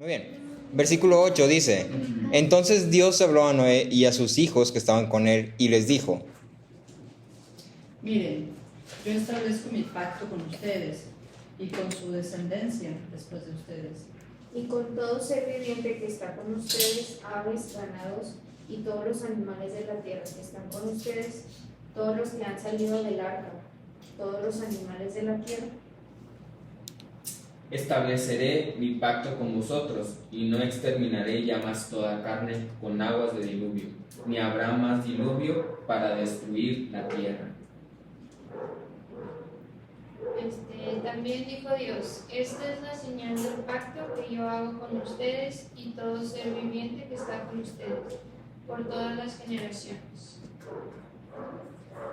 Muy bien. Versículo 8 dice: Entonces Dios habló a Noé y a sus hijos que estaban con él y les dijo: Miren, yo establezco mi pacto con ustedes y con su descendencia después de ustedes. Y con todo ser viviente que está con ustedes, aves, ganados y todos los animales de la tierra que están con ustedes, todos los que han salido del arca, todos los animales de la tierra. Estableceré mi pacto con vosotros, y no exterminaré ya más toda carne con aguas de diluvio, ni habrá más diluvio para destruir la tierra. También dijo Dios: esta es la señal del pacto que yo hago con ustedes y todo ser viviente que está con ustedes, por todas las generaciones.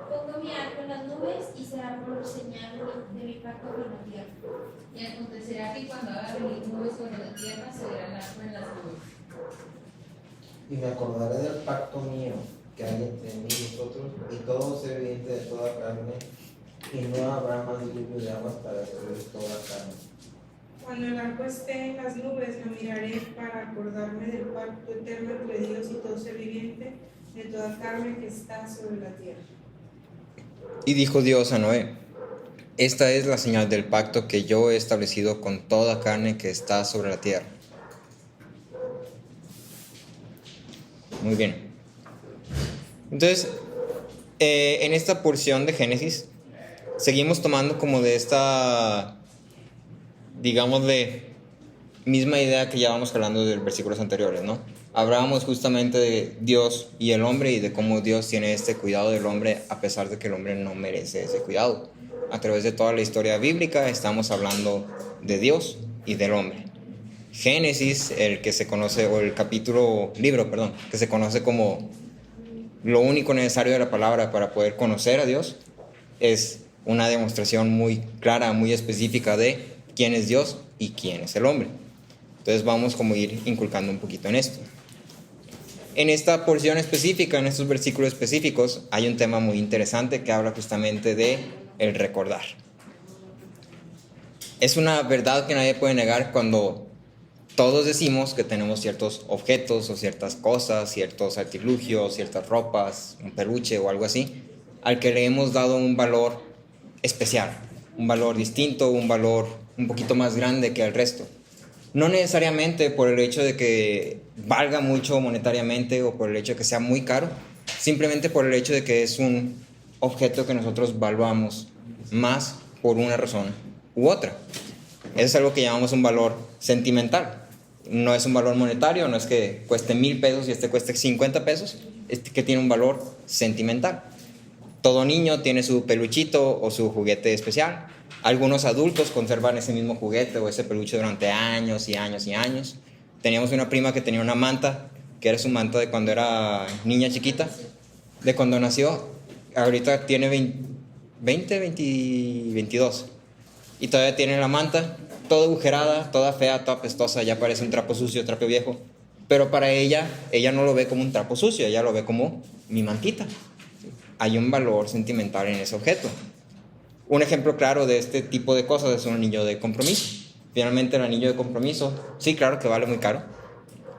Pongo mi arco en las nubes y será por señal de mi pacto con la tierra. Y acontecerá que cuando haga venir nubes sobre la tierra, se verá el arco en las nubes. Y me acordaré del pacto mío que hay entre mí y vosotros y todo ser viviente de toda carne, y no habrá más diluvio de aguas para destruir toda carne. Cuando el arco esté en las nubes, lo miraré para acordarme del pacto eterno entre Dios y todo ser viviente de toda carne que está sobre la tierra. Y dijo Dios a Noé: Esta es la señal del pacto que yo he establecido con toda carne que está sobre la tierra. Muy bien. Entonces, en esta porción de Génesis, seguimos tomando como de esta, digamos, de misma idea que ya vamos hablando de los versículos anteriores, ¿no? Hablábamos justamente de Dios y el hombre y de cómo Dios tiene este cuidado del hombre a pesar de que el hombre no merece ese cuidado. A través de toda la historia bíblica estamos hablando de Dios y del hombre. Génesis, el que se conoce, o el libro, que se conoce como lo único necesario de la palabra para poder conocer a Dios, es una demostración muy clara, muy específica de quién es Dios y quién es el hombre. Entonces vamos como a ir inculcando un poquito en esto. En esta porción específica, en estos versículos específicos, hay un tema muy interesante que habla justamente de el recordar. Es una verdad que nadie puede negar cuando todos decimos que tenemos ciertos objetos o ciertas cosas, ciertos artilugios, ciertas ropas, un peluche o algo así, al que le hemos dado un valor especial, un valor distinto, un valor un poquito más grande que el resto. No necesariamente por el hecho de que valga mucho monetariamente o por el hecho de que sea muy caro, simplemente por el hecho de que es un objeto que nosotros valuamos más por una razón u otra. Eso es algo que llamamos un valor sentimental. No es un valor monetario, no es que cueste 1,000 pesos y este cueste 50 pesos, es que tiene un valor sentimental. Todo niño tiene su peluchito o su juguete especial. Algunos adultos conservan ese mismo juguete o ese peluche durante años y años y años. Teníamos una prima que tenía una manta, que era su manta de cuando era niña chiquita, de cuando nació. Ahorita tiene 22. Y todavía tiene la manta, toda agujerada, toda fea, toda apestosa, ya parece un trapo sucio, trapo viejo. Pero para ella no lo ve como un trapo sucio, ella lo ve como mi mantita. Hay un valor sentimental en ese objeto. Un ejemplo claro de este tipo de cosas es un anillo de compromiso. Finalmente el anillo de compromiso, sí, claro que vale muy caro,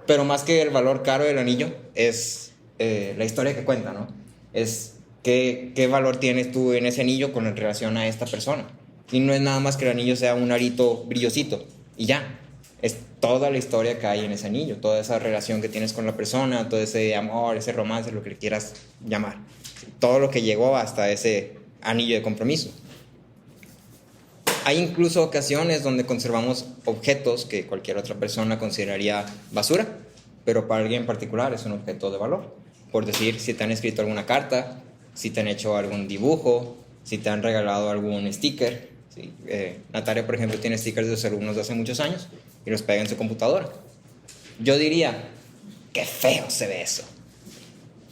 pero más que el valor caro del anillo es la historia que cuenta, ¿no? Es qué valor tienes tú en ese anillo con relación a esta persona. Y no es nada más que el anillo sea un arito brillosito y ya. Es toda la historia que hay en ese anillo, toda esa relación que tienes con la persona, todo ese amor, ese romance, lo que le quieras llamar. Todo lo que llegó hasta ese anillo de compromiso. Hay incluso ocasiones donde conservamos objetos que cualquier otra persona consideraría basura, pero para alguien en particular es un objeto de valor. Por decir, si te han escrito alguna carta, si te han hecho algún dibujo, si te han regalado algún sticker. ¿Sí? Natalia, por ejemplo, tiene stickers de sus alumnos de hace muchos años y los pega en su computadora. Yo diría, qué feo se ve eso.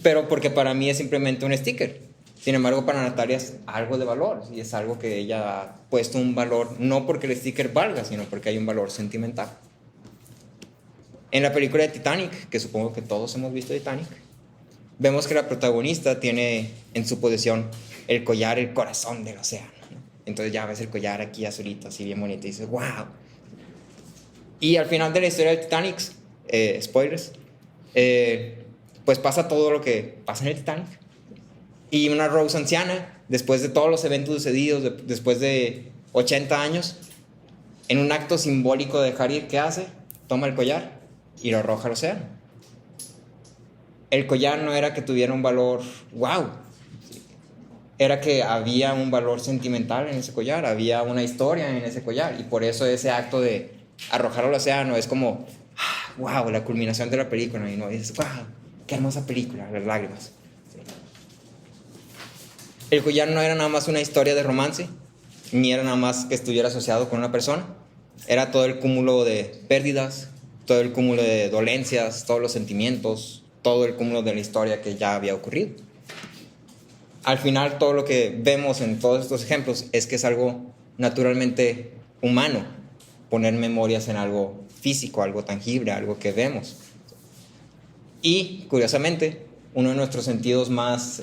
Pero porque para mí es simplemente un sticker. Sin embargo, para Natalia es algo de valor y es algo que ella ha puesto un valor, no porque el sticker valga, sino porque hay un valor sentimental. En la película de Titanic, que supongo que todos hemos visto Titanic, vemos que la protagonista tiene en su posesión el collar, el corazón del océano, ¿no? Entonces ya ves el collar aquí azulito, así bien bonito, y dices, wow. Y al final de la historia del Titanic, spoilers, pues pasa todo lo que pasa en el Titanic. Y una Rose anciana, después de todos los eventos sucedidos, después de 80 años, en un acto simbólico de dejar ir, ¿qué hace? Toma el collar y lo arroja al océano. El collar no era que tuviera un valor wow, era que había un valor sentimental en ese collar, había una historia en ese collar, y por eso ese acto de arrojarlo al océano es como wow, la culminación de la película, y no dices wow, qué hermosa película, las lágrimas. El collar no era nada más una historia de romance, ni era nada más que estuviera asociado con una persona, era todo el cúmulo de pérdidas, todo el cúmulo de dolencias, todos los sentimientos, todo el cúmulo de la historia que ya había ocurrido. Al final, todo lo que vemos en todos estos ejemplos es que es algo naturalmente humano, poner memorias en algo físico, algo tangible, algo que vemos. Y, curiosamente, uno de nuestros sentidos más,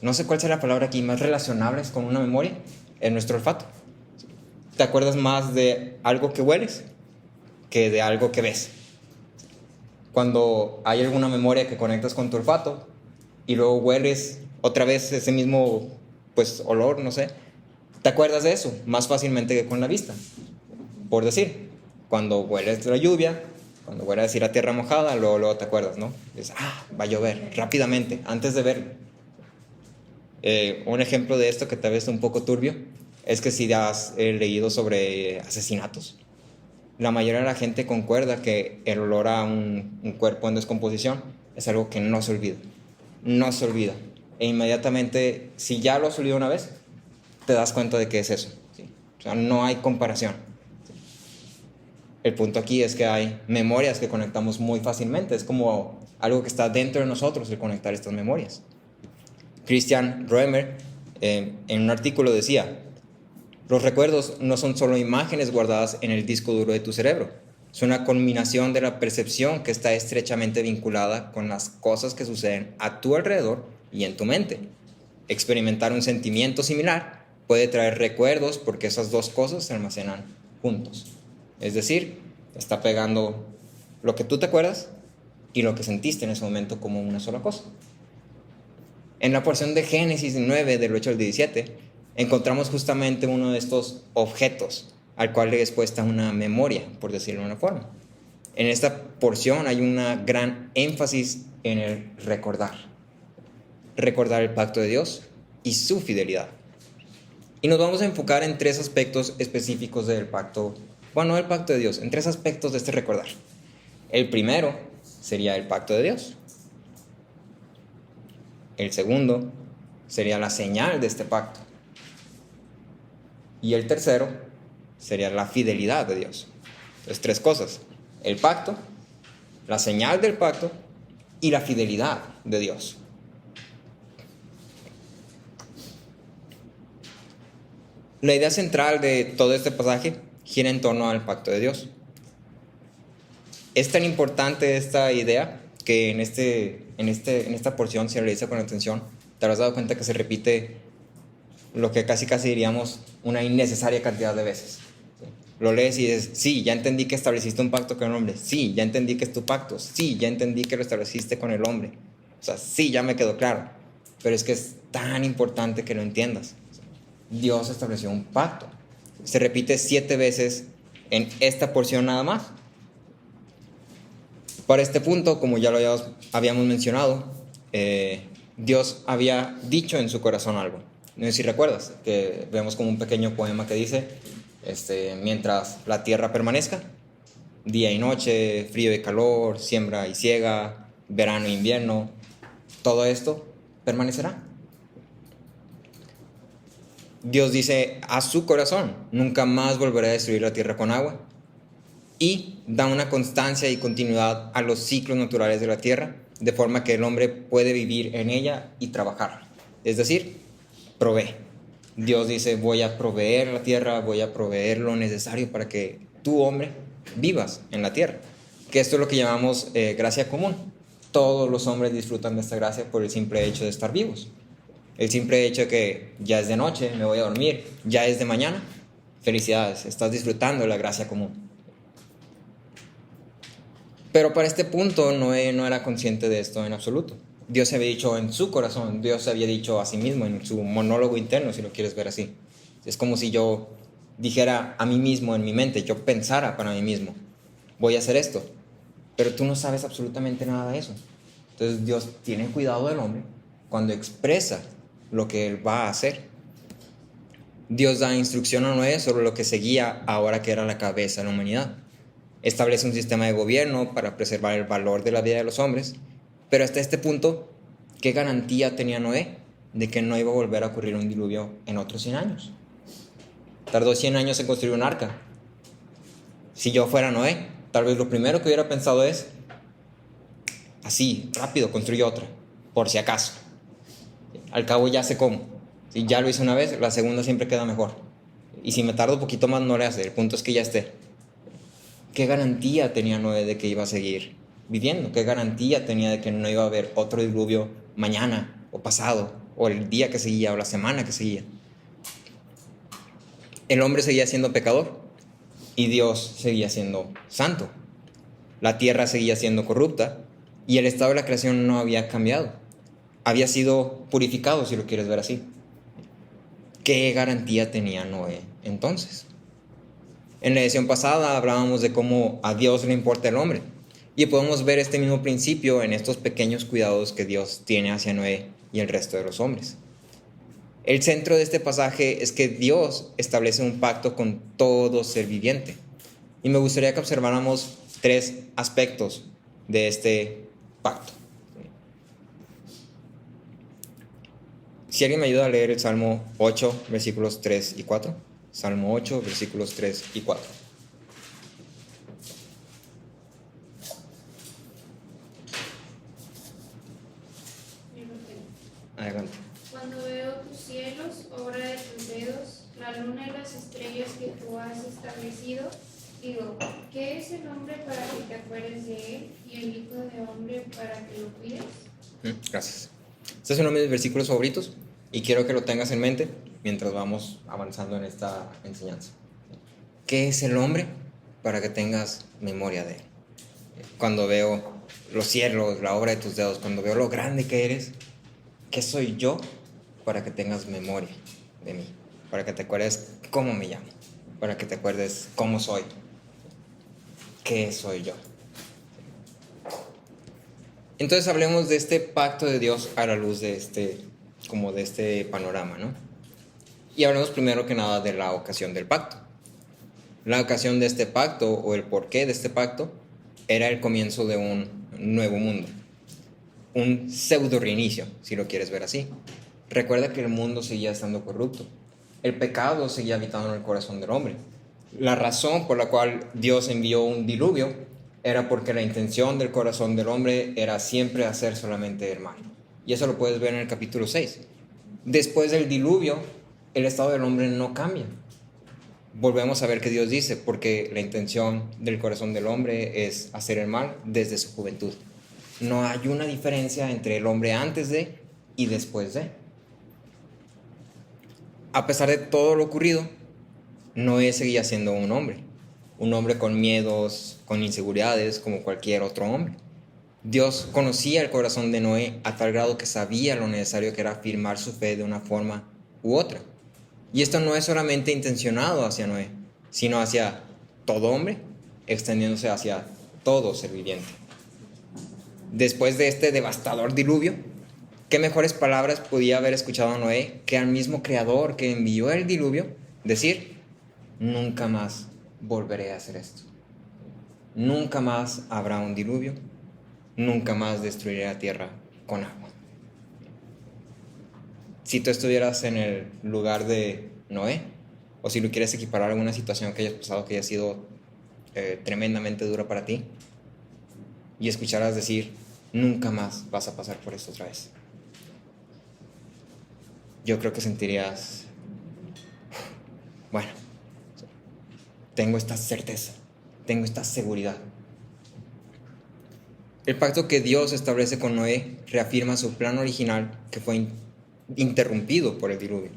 no sé cuál sea la palabra aquí, más relacionables con una memoria, es nuestro olfato. ¿Te acuerdas más de algo que hueles que de algo que ves? Cuando hay alguna memoria que conectas con tu olfato y luego hueles otra vez ese mismo pues olor, no sé, te acuerdas de eso más fácilmente que con la vista. Por decir, cuando hueles la lluvia, cuando hueles ir a tierra mojada, luego te acuerdas, ¿no? Dices, va a llover rápidamente antes de verlo. Un ejemplo de esto que tal vez es un poco turbio es que si has leído sobre asesinatos, la mayoría de la gente concuerda que el olor a un cuerpo en descomposición es algo que no se olvida. No se olvida. E inmediatamente, si ya lo has olido una vez, te das cuenta de que es eso. ¿Sí? O sea, no hay comparación. ¿Sí? El punto aquí es que hay memorias que conectamos muy fácilmente. Es como algo que está dentro de nosotros el conectar estas memorias. Christian Roemer, en un artículo decía: los recuerdos no son solo imágenes guardadas en el disco duro de tu cerebro, son una culminación de la percepción que está estrechamente vinculada con las cosas que suceden a tu alrededor y en tu mente. Experimentar un sentimiento similar puede traer recuerdos porque esas dos cosas se almacenan juntos. Es decir, está pegando lo que tú te acuerdas y lo que sentiste en ese momento como una sola cosa. En la porción de Génesis 9, del 8 al 17, encontramos justamente uno de estos objetos al cual le es puesta una memoria, por decirlo de una forma. En esta porción hay una gran énfasis en el recordar. Recordar el pacto de Dios y su fidelidad. Y nos vamos a enfocar en tres aspectos específicos del pacto, bueno, del pacto de Dios, en tres aspectos de este recordar. El primero sería el pacto de Dios. El segundo sería la señal de este pacto. Y el tercero sería la fidelidad de Dios. Entonces, tres cosas: el pacto, la señal del pacto y la fidelidad de Dios. La idea central de todo este pasaje gira en torno al pacto de Dios. Es tan importante esta idea que en esta porción, si la lees con atención, te habrás dado cuenta que se repite lo que casi diríamos una innecesaria cantidad de veces. ¿Sí? Lo lees y dices, sí, ya entendí que estableciste un pacto con el hombre. Sí, ya entendí que es tu pacto. Sí, ya entendí que lo estableciste con el hombre. O sea, sí, ya me quedó claro. Pero es que es tan importante que lo entiendas. Dios estableció un pacto. Se repite 7 veces en esta porción nada más. Para este punto, como ya lo habíamos mencionado, Dios había dicho en su corazón algo. No sé si recuerdas, que vemos como un pequeño poema que dice, mientras la tierra permanezca, día y noche, frío y calor, siembra y siega, verano e invierno, todo esto permanecerá. Dios dice a su corazón, nunca más volveré a destruir la tierra con agua, y da una constancia y continuidad a los ciclos naturales de la tierra, de forma que el hombre puede vivir en ella y trabajar. Es decir, provee. Dios dice, voy a proveer la tierra, voy a proveer lo necesario para que tú, hombre, vivas en la tierra. Que esto es lo que llamamos gracia común. Todos los hombres disfrutan de esta gracia por el simple hecho de estar vivos. El simple hecho de que ya es de noche, me voy a dormir, ya es de mañana, Felicidades, estás disfrutando de la gracia común. Pero para este punto Noé no era consciente de esto en absoluto. Dios se había dicho en su corazón, Dios se había dicho a sí mismo en su monólogo interno, si lo quieres ver así. Es como si yo dijera a mí mismo en mi mente, yo pensara para mí mismo, voy a hacer esto, pero tú no sabes absolutamente nada de eso. Entonces Dios tiene cuidado del hombre cuando expresa lo que él va a hacer. Dios da instrucción a Noé sobre lo que seguía ahora que era la cabeza de la humanidad. Establece un sistema de gobierno para preservar el valor de la vida de los hombres, pero hasta este punto, ¿qué garantía tenía Noé de que no iba a volver a ocurrir un diluvio en otros 100 años? Tardó 100 años en construir un arca. Si yo fuera Noé, tal vez lo primero que hubiera pensado es, así, rápido, construyo otra, por si acaso. Al cabo ya sé cómo. Si ya lo hice una vez, la segunda siempre queda mejor. Y si me tardo un poquito más, no le hace. El punto es que ya esté. ¿Qué garantía tenía Noé de que iba a seguir viviendo? ¿Qué garantía tenía de que no iba a haber otro diluvio mañana o pasado o el día que seguía o la semana que seguía? El hombre seguía siendo pecador y Dios seguía siendo santo. La tierra seguía siendo corrupta y el estado de la creación no había cambiado. Había sido purificado, si lo quieres ver así. ¿Qué garantía tenía Noé entonces? En la edición pasada hablábamos de cómo a Dios le importa el hombre y podemos ver este mismo principio en estos pequeños cuidados que Dios tiene hacia Noé y el resto de los hombres. El centro de este pasaje es que Dios establece un pacto con todo ser viviente y me gustaría que observáramos 3 aspectos de este pacto. Si alguien me ayuda a leer el Salmo 8, versículos 3 y 4. Salmo 8, versículos 3 y 4. Adelante. Cuando veo tus cielos, obra de tus dedos, la luna y las estrellas que tú has establecido, digo, ¿qué es el hombre para que te acuerdes de él y el hijo de hombre para que lo cuides? Gracias. Este es uno de mis versículos favoritos y quiero que lo tengas en mente mientras vamos avanzando en esta enseñanza. ¿Qué es el hombre para que tengas memoria de él? Cuando veo los cielos, la obra de tus dedos, cuando veo lo grande que eres, ¿qué soy yo para que tengas memoria de mí? Para que te acuerdes cómo me llamo, para que te acuerdes cómo soy, qué soy yo. Entonces hablemos de este pacto de Dios a la luz de este panorama, ¿no? Y hablemos primero que nada de la ocasión del pacto. La ocasión de este pacto o el porqué de este pacto era el comienzo de un nuevo mundo. Un pseudo reinicio, si lo quieres ver así. Recuerda que el mundo seguía estando corrupto. El pecado seguía habitando en el corazón del hombre. La razón por la cual Dios envió un diluvio era porque la intención del corazón del hombre era siempre hacer solamente el mal. Y eso lo puedes ver en el capítulo 6. Después del diluvio, el estado del hombre no cambia. Volvemos a ver que Dios dice, porque la intención del corazón del hombre es hacer el mal desde su juventud. No hay una diferencia entre el hombre antes de y después de. A pesar de todo lo ocurrido, Noé seguía siendo un hombre con miedos, con inseguridades, como cualquier otro hombre. Dios conocía el corazón de Noé a tal grado que sabía lo necesario que era afirmar su fe de una forma u otra. Y esto no es solamente intencionado hacia Noé, sino hacia todo hombre, extendiéndose hacia todo ser viviente. Después de este devastador diluvio, ¿qué mejores palabras podía haber escuchado Noé que al mismo Creador que envió el diluvio decir: nunca más volveré a hacer esto? Nunca más habrá un diluvio, nunca más destruiré la tierra con agua. Si tú estuvieras en el lugar de Noé, o si lo quieres equiparar a alguna situación que hayas pasado que haya sido tremendamente dura para ti, y escucharas decir: nunca más vas a pasar por esto otra vez, yo creo que sentirías: bueno, tengo esta certeza, tengo esta seguridad. El pacto que Dios establece con Noé reafirma su plan original que fue interrumpido por el diluvio.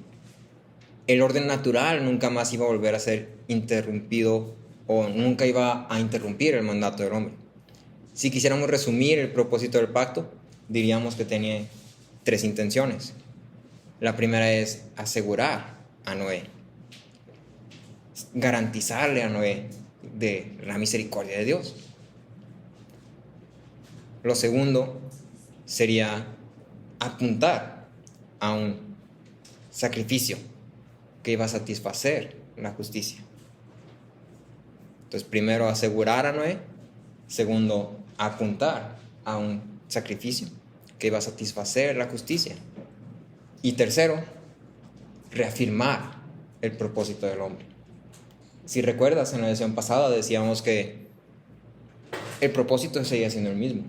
el orden natural nunca más iba a volver a ser interrumpido o nunca iba a interrumpir el mandato del hombre. Si quisiéramos resumir el propósito del pacto, diríamos que tenía 3 intenciones. La primera es asegurar a Noé, garantizarle a Noé de la misericordia de Dios. Lo segundo sería apuntar a un sacrificio que iba a satisfacer la justicia. Entonces, primero asegurar a Noé, segundo apuntar a un sacrificio que iba a satisfacer la justicia, y tercero, reafirmar el propósito del hombre. Si recuerdas, en la lección pasada decíamos que el propósito seguía siendo el mismo.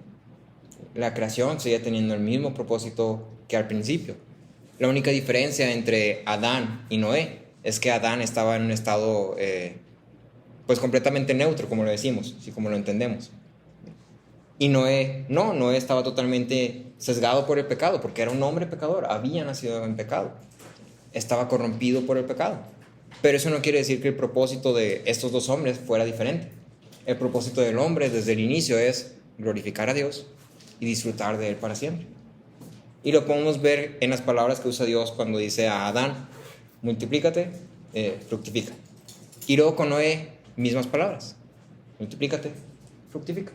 La creación seguía teniendo el mismo propósito que al principio. La única diferencia entre Adán y Noé es que Adán estaba en un estado pues completamente neutro, como lo decimos, así como lo entendemos. Y Noé estaba totalmente sesgado por el pecado, porque era un hombre pecador, había nacido en pecado, estaba corrompido por el pecado. Pero eso no quiere decir que el propósito de estos 2 hombres fuera diferente. El propósito del hombre desde el inicio es glorificar a Dios y disfrutar de Él para siempre. Y lo podemos ver en las palabras que usa Dios cuando dice a Adán: multiplícate, fructifica. Y luego con Noé, mismas palabras: multiplícate, fructifica.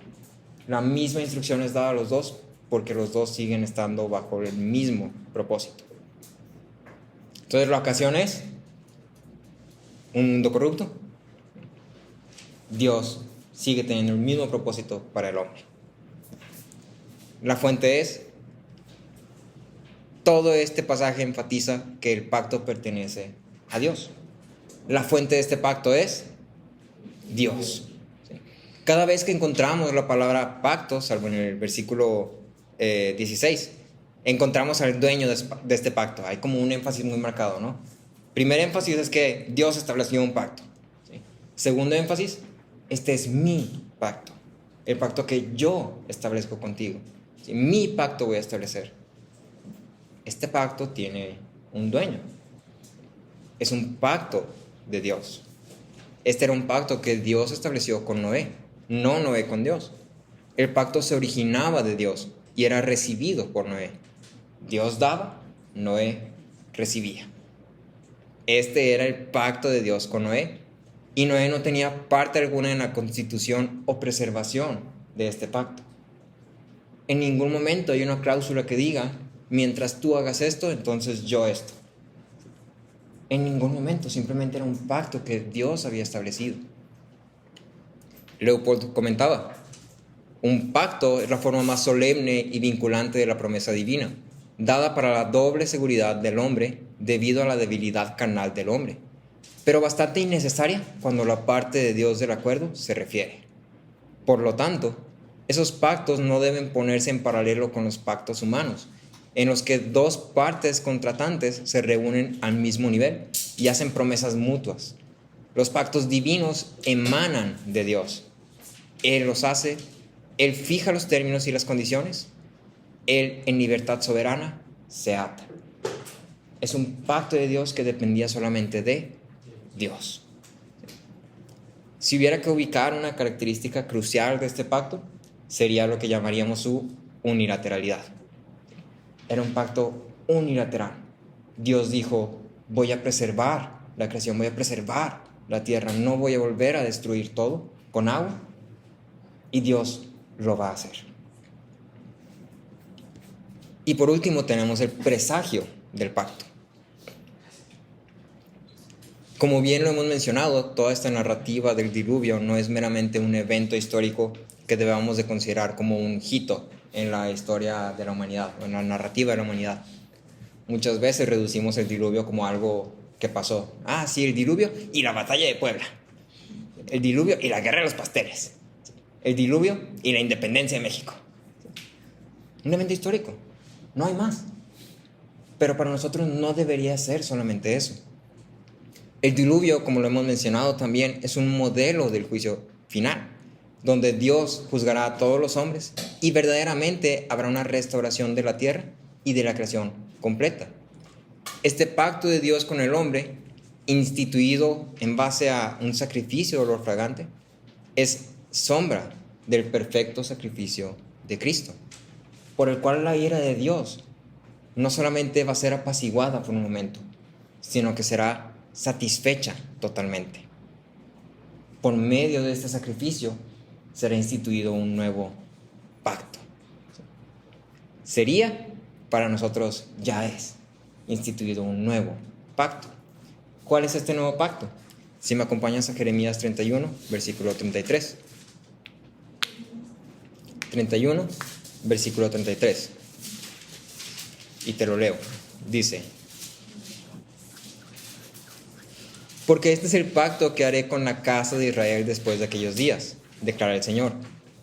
La misma instrucción es dada a los 2, porque los 2 siguen estando bajo el mismo propósito. Entonces la ocasión es un mundo corrupto. Dios sigue teniendo el mismo propósito para el hombre. La fuente es, todo este pasaje enfatiza que el pacto pertenece a Dios. La fuente de este pacto es Dios. Cada vez que encontramos la palabra pacto, salvo en el versículo 16, encontramos al dueño de este pacto. Hay como un énfasis muy marcado, ¿no? Primer énfasis es que Dios estableció un pacto, ¿sí? Segundo énfasis, este es mi pacto, el pacto que yo establezco contigo, ¿sí? Mi pacto voy a establecer. Este pacto tiene un dueño. Es un pacto de Dios. Este era un pacto que Dios estableció con Noé, no Noé con Dios. El pacto se originaba de Dios y era recibido por Noé. Dios daba, Noé recibía. Este era el pacto de Dios con Noé, y Noé no tenía parte alguna en la constitución o preservación de este pacto. En ningún momento hay una cláusula que diga: mientras tú hagas esto, entonces yo esto. En ningún momento, simplemente era un pacto que Dios había establecido. Leopold comentaba: un pacto es la forma más solemne y vinculante de la promesa divina, dada para la doble seguridad del hombre debido a la debilidad carnal del hombre, pero bastante innecesaria cuando la parte de Dios del acuerdo se refiere. Por lo tanto, esos pactos no deben ponerse en paralelo con los pactos humanos, en los que 2 partes contratantes se reúnen al mismo nivel y hacen promesas mutuas. Los pactos divinos emanan de Dios. Él los hace, Él fija los términos y las condiciones, Él en libertad soberana se ata. Es un pacto de Dios que dependía solamente de Dios. Si hubiera que ubicar una característica crucial de este pacto, sería lo que llamaríamos su unilateralidad. Era un pacto unilateral. Dios dijo: voy a preservar la creación, voy a preservar la tierra, no voy a volver a destruir todo con agua, y Dios lo va a hacer. Y por último tenemos el presagio del pacto. Como bien lo hemos mencionado, toda esta narrativa del diluvio no es meramente un evento histórico que debamos de considerar como un hito en la historia de la humanidad, o en la narrativa de la humanidad. Muchas veces reducimos el diluvio como algo que pasó. Ah, sí, el diluvio y la batalla de Puebla. El diluvio y la guerra de los pasteles. El diluvio y la independencia de México. Un evento histórico, no hay más. Pero para nosotros no debería ser solamente eso. El diluvio, como lo hemos mencionado también, es un modelo del juicio final, donde Dios juzgará a todos los hombres y verdaderamente habrá una restauración de la tierra y de la creación completa. Este pacto de Dios con el hombre instituido en base a un sacrificio de olor fragante, es sombra del perfecto sacrificio de Cristo, por el cual la ira de Dios no solamente va a ser apaciguada por un momento, sino que será satisfecha totalmente. Por medio de este sacrificio será instituido un nuevo pacto. Sería, para nosotros ya es instituido un nuevo pacto. ¿Cuál es este nuevo pacto? Si me acompañas a Jeremías 31, versículo 33. 31, versículo 33. Y te lo leo. Dice: porque este es el pacto que haré con la casa de Israel después de aquellos días, declara el Señor.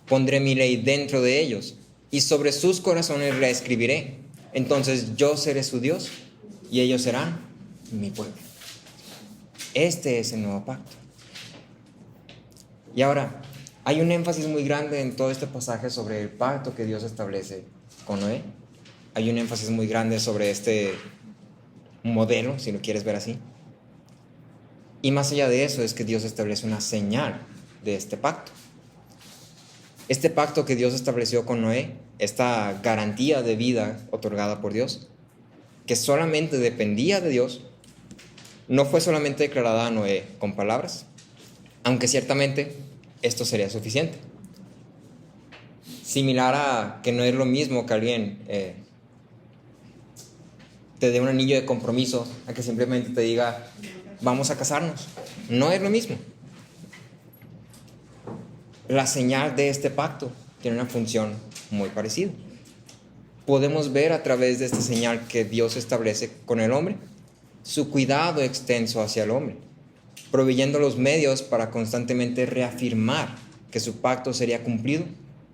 Pondré mi ley dentro de ellos, y sobre sus corazones la escribiré. Entonces yo seré su Dios, y ellos serán mi pueblo. Este es el nuevo pacto. Y ahora, hay un énfasis muy grande en todo este pasaje sobre el pacto que Dios establece con Noé. Hay un énfasis muy grande sobre este modelo, si lo quieres ver así. Y más allá de eso es que Dios establece una señal de este pacto. Este pacto que Dios estableció con Noé, esta garantía de vida otorgada por Dios, que solamente dependía de Dios, no fue solamente declarada a Noé con palabras, aunque ciertamente esto sería suficiente. Similar a que no es lo mismo que alguien te dé un anillo de compromiso a que simplemente te diga vamos a casarnos. No es lo mismo. La señal de este pacto tiene una función muy parecida. Podemos ver a través de esta señal que Dios establece con el hombre su cuidado extenso hacia el hombre, proveyendo los medios para constantemente reafirmar que su pacto sería cumplido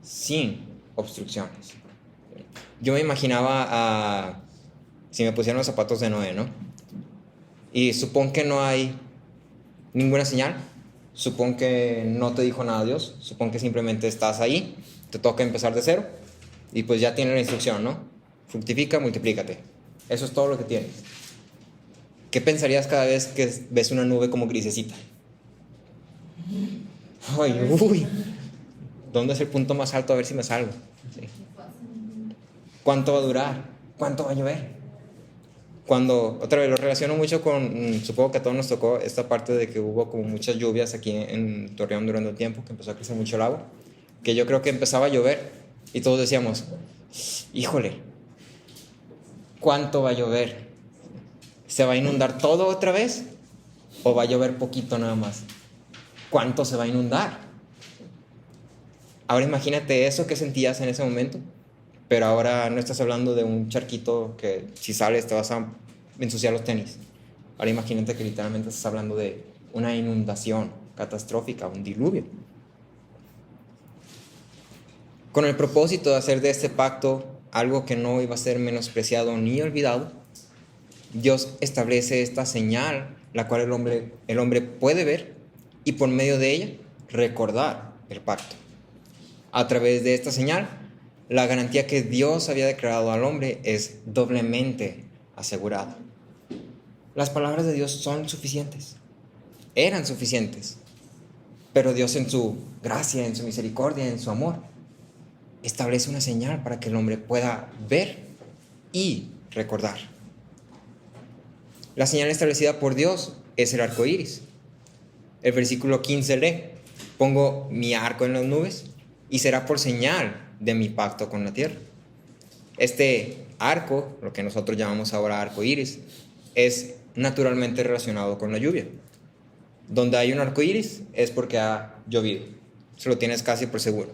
sin obstrucciones. Yo me imaginaba si me pusieran los zapatos de Noé, ¿no? Y supón que no hay ninguna señal, supón que no te dijo nada Dios, supón que simplemente estás ahí, te toca empezar de cero y pues ya tienes la instrucción, ¿no? Fructifica, multiplícate. Eso es todo lo que tienes. ¿Qué pensarías cada vez que ves una nube como grisecita? Ay, uy, ¿dónde es el punto más alto? A ver si me salgo. Sí. ¿Cuánto va a durar? ¿Cuánto va a llover? Cuando, otra vez lo relaciono mucho con, supongo que a todos nos tocó esta parte de que hubo como muchas lluvias aquí en Torreón durante un tiempo, que empezó a crecer mucho el agua, que yo creo que empezaba a llover y todos decíamos, híjole, ¿cuánto va a llover? ¿Se va a inundar todo otra vez? ¿O va a llover poquito nada más? ¿Cuánto se va a inundar? Ahora imagínate eso que sentías en ese momento, pero ahora no estás hablando de un charquito que si sales te vas a ensuciar los tenis. Ahora imagínate que literalmente estás hablando de una inundación catastrófica, un diluvio. Con el propósito de hacer de este pacto algo que no iba a ser menospreciado ni olvidado, Dios establece esta señal, la cual el hombre puede ver y por medio de ella recordar el pacto. A través de esta señal, la garantía que Dios había declarado al hombre es doblemente asegurada. Las palabras de Dios son suficientes, eran suficientes, pero Dios en su gracia, en su misericordia, en su amor, establece una señal para que el hombre pueda ver y recordar. La señal establecida por Dios es el arco iris. El versículo 15 lee: pongo mi arco en las nubes y será por señal de mi pacto con la tierra. Este arco, lo que nosotros llamamos ahora arco iris, es naturalmente relacionado con la lluvia. Donde hay un arco iris es porque ha llovido. Eso lo tienes casi por seguro.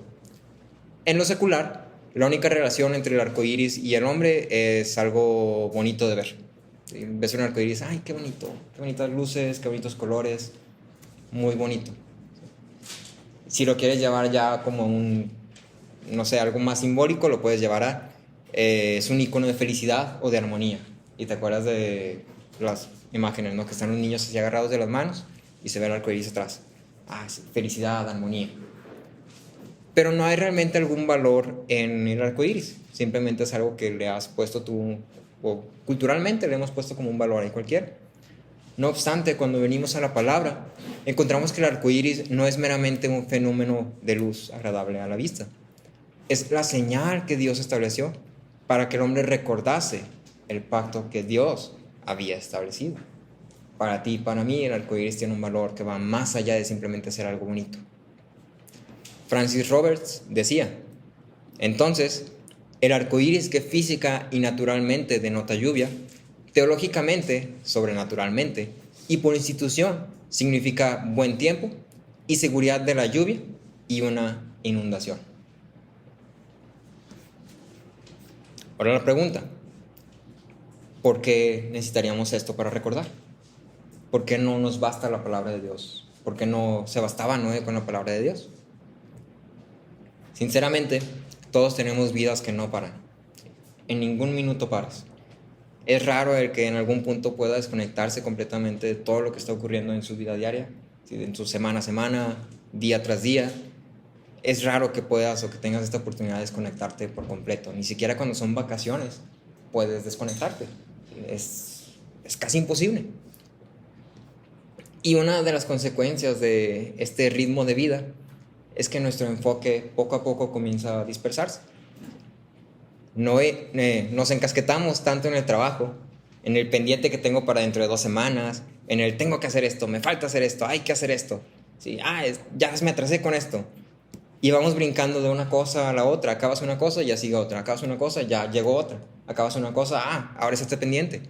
En lo secular, la única relación entre el arco iris y el hombre es algo bonito de ver. Ves un arco iris, ¡ay, qué bonito! Qué bonitas luces, qué bonitos colores. Muy bonito. Si lo quieres llevar ya como algo más simbólico, lo puedes llevar a... es un icono de felicidad o de armonía. Y te acuerdas de las imágenes, ¿no? Que están los niños así agarrados de las manos y se ve el arco iris atrás. Sí, felicidad, armonía. Pero no hay realmente algún valor en el arco iris. Simplemente es algo que le has puesto tú, o culturalmente le hemos puesto como un valor ahí cualquiera. No obstante, cuando venimos a la palabra, encontramos que el arco iris no es meramente un fenómeno de luz agradable a la vista. Es la señal que Dios estableció para que el hombre recordase el pacto que Dios había establecido. Para ti y para mí, el arco iris tiene un valor que va más allá de simplemente ser algo bonito. Francis Roberts decía: entonces, el arco iris que física y naturalmente denota lluvia, teológicamente, sobrenaturalmente y por institución significa buen tiempo y seguridad de la lluvia y una inundación. Ahora la pregunta: ¿por qué necesitaríamos esto para recordar? ¿Por qué no nos basta la palabra de Dios? ¿Por qué no se bastaba Noé con la palabra de Dios? Sinceramente, todos tenemos vidas que no paran. En ningún minuto paras. Es raro el que en algún punto pueda desconectarse completamente de todo lo que está ocurriendo en su vida diaria, en su semana a semana, día tras día. Es raro que puedas o que tengas esta oportunidad de desconectarte por completo. Ni siquiera cuando son vacaciones puedes desconectarte. Es casi imposible. Y una de las consecuencias de este ritmo de vida es que nuestro enfoque poco a poco comienza a dispersarse. Nos encasquetamos tanto en el trabajo, en el pendiente que tengo para dentro de 2 semanas, en el tengo que hacer esto, me falta hacer esto, hay que hacer esto. ¿Sí? Ya me atrasé con esto. Y vamos brincando de una cosa a la otra. Acabas una cosa, ya sigue otra. Acabas una cosa, ya llegó otra. Acabas una cosa, ahora es este pendiente.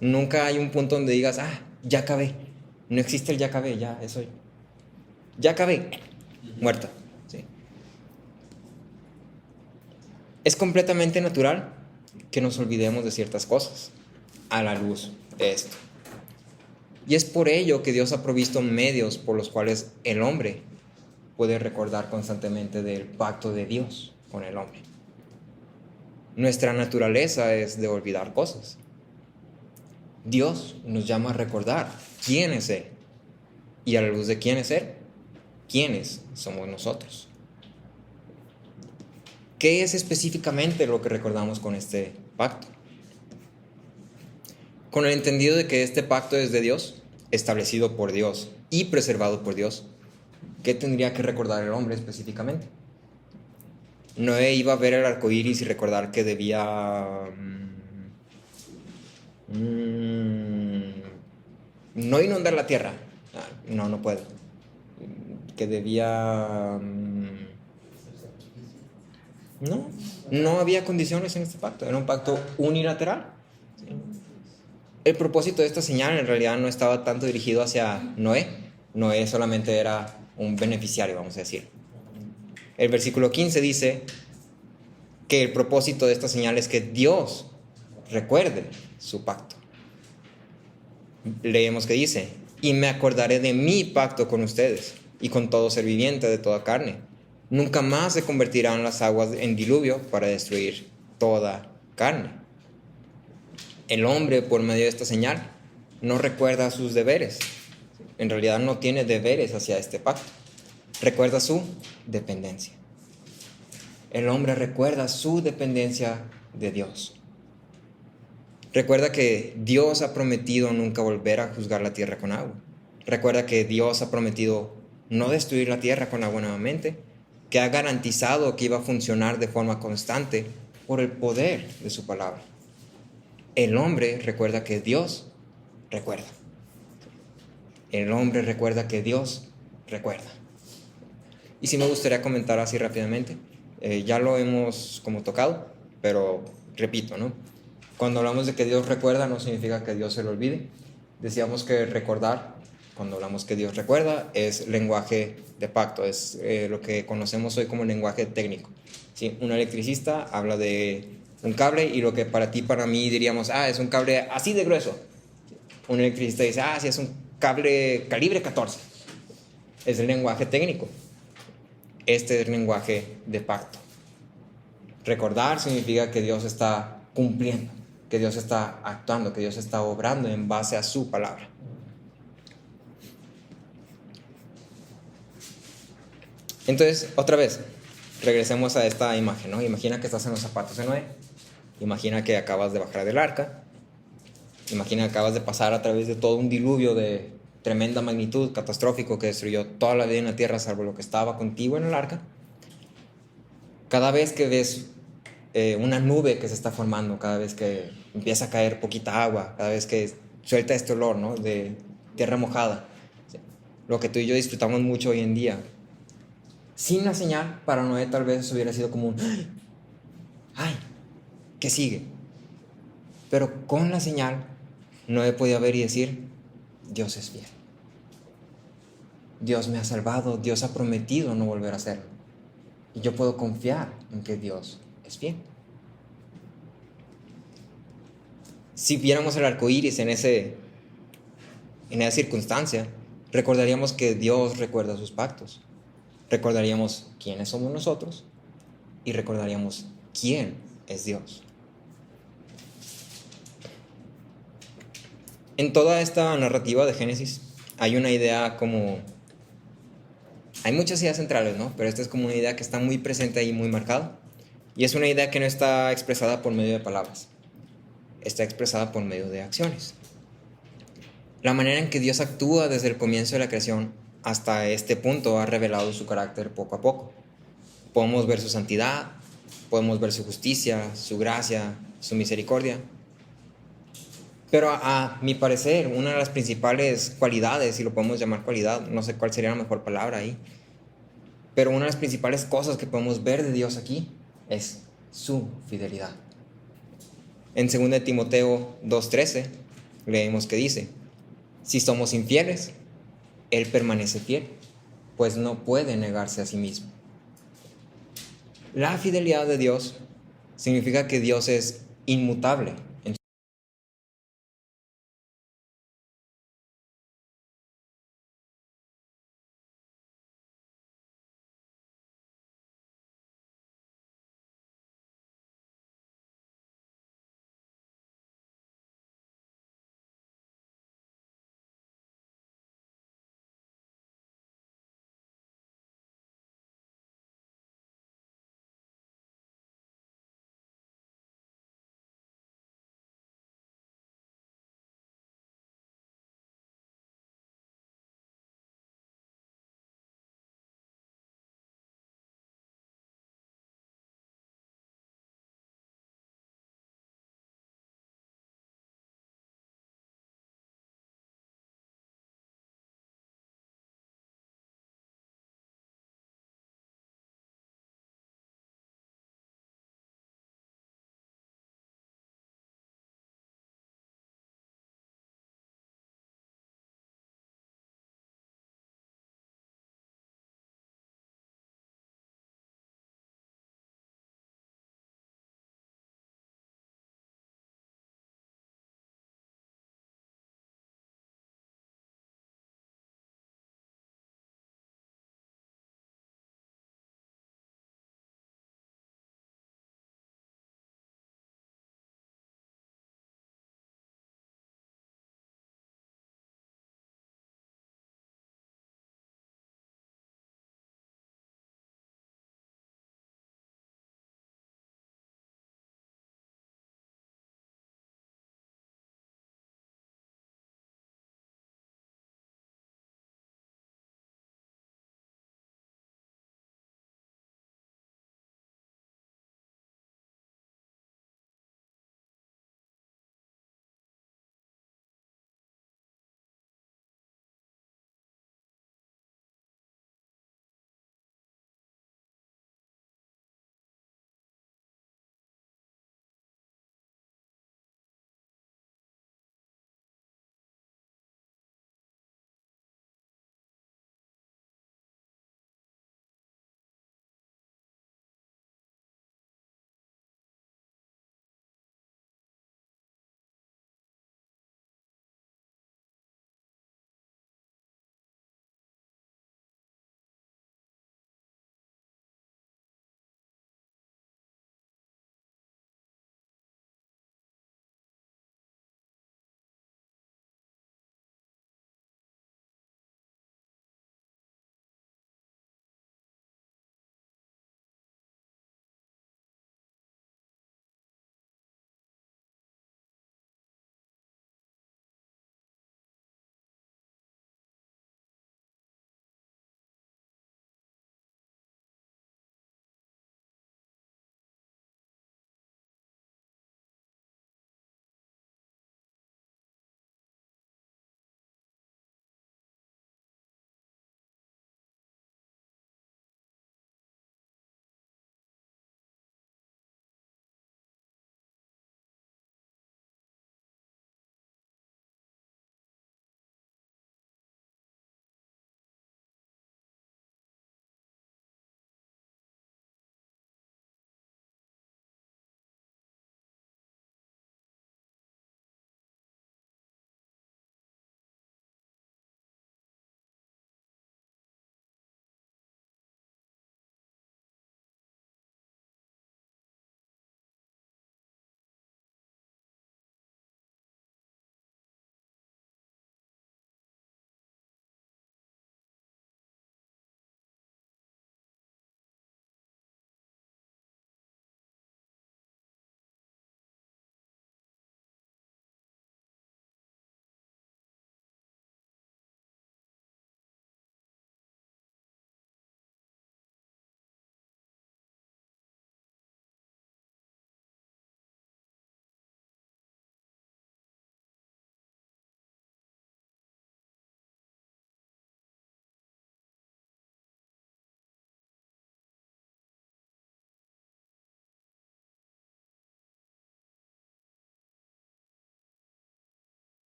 Nunca hay un punto donde digas, ya acabé. No existe el ya acabé, ya acabé, muerta. ¿Sí? Es completamente natural que nos olvidemos de ciertas cosas a la luz de esto. Y es por ello que Dios ha provisto medios por los cuales el hombre puede recordar constantemente del pacto de Dios con el hombre. Nuestra naturaleza es de olvidar cosas. Dios nos llama a recordar quién es Él. Y a la luz de quién es Él, quiénes somos nosotros. ¿Qué es específicamente lo que recordamos con este pacto? Con el entendido de que este pacto es de Dios, establecido por Dios y preservado por Dios, ¿qué tendría que recordar el hombre específicamente? Noé iba a ver el arco iris y recordar que debía no inundar la tierra. No puedo. Que debía... No había condiciones en este pacto. Era un pacto unilateral. ¿Sí? El propósito de esta señal en realidad no estaba tanto dirigido hacia Noé. Noé solamente era un beneficiario, vamos a decir. El versículo 15 dice que el propósito de esta señal es que Dios recuerde su pacto. Leemos que dice: y me acordaré de mi pacto con ustedes y con todo ser viviente de toda carne. Nunca más se convertirán las aguas en diluvio para destruir toda carne. El hombre, por medio de esta señal, no recuerda sus deberes. En realidad no tiene deberes hacia este pacto. Recuerda su dependencia. El hombre recuerda su dependencia de Dios. Recuerda que Dios ha prometido nunca volver a juzgar la tierra con agua. Recuerda que Dios ha prometido no destruir la tierra con agua nuevamente, que ha garantizado que iba a funcionar de forma constante por el poder de su palabra. El hombre recuerda que Dios recuerda. El hombre recuerda que Dios recuerda. Y sí me gustaría comentar así rápidamente. Ya lo hemos como tocado, pero repito, ¿no? Cuando hablamos de que Dios recuerda, no significa que Dios se lo olvide. Decíamos que recordar, cuando hablamos que Dios recuerda, es lenguaje de pacto, es lo que conocemos hoy como lenguaje técnico. ¿Sí? Un electricista habla de un cable y lo que para ti, para mí diríamos, es un cable así de grueso. Un electricista dice, sí, es un cable calibre 14. Es el lenguaje técnico. Este es el lenguaje de pacto. Recordar significa que Dios está cumpliendo, que Dios está actuando, que Dios está obrando en base a su palabra. Entonces, otra vez, regresemos a esta imagen, ¿no? Imagina que estás en los zapatos de Noé. Imagina que acabas de bajar del arca. Imagina, acabas de pasar a través de todo un diluvio de tremenda magnitud, catastrófico, que destruyó toda la vida en la tierra, salvo lo que estaba contigo en el arca. Cada vez que ves una nube que se está formando, cada vez que empieza a caer poquita agua, cada vez que suelta este olor, ¿no?, de tierra mojada, lo que tú y yo disfrutamos mucho hoy en día, sin la señal, para Noé tal vez hubiera sido como un ¡ay! ¿Qué sigue? Pero con la señal, Noé podía ver y decir: Dios es fiel. Dios me ha salvado, Dios ha prometido no volver a hacerlo. Y yo puedo confiar en que Dios es fiel. Si viéramos el arco iris en esa circunstancia, recordaríamos que Dios recuerda sus pactos. Recordaríamos quiénes somos nosotros y recordaríamos quién es Dios. En toda esta narrativa de Génesis hay una idea hay muchas ideas centrales, ¿no? Pero esta es como una idea que está muy presente ahí, muy marcada. Y es una idea que no está expresada por medio de palabras. Está expresada por medio de acciones. La manera en que Dios actúa desde el comienzo de la creación hasta este punto ha revelado su carácter poco a poco. Podemos ver su santidad, podemos ver su justicia, su gracia, su misericordia. Pero a mi parecer, una de las principales cualidades, si lo podemos llamar cualidad, no sé cuál sería la mejor palabra ahí, pero una de las principales cosas que podemos ver de Dios aquí es su fidelidad. En 2 Timoteo 2:13 leemos que dice: si somos infieles, Él permanece fiel, pues no puede negarse a sí mismo. La fidelidad de Dios significa que Dios es inmutable.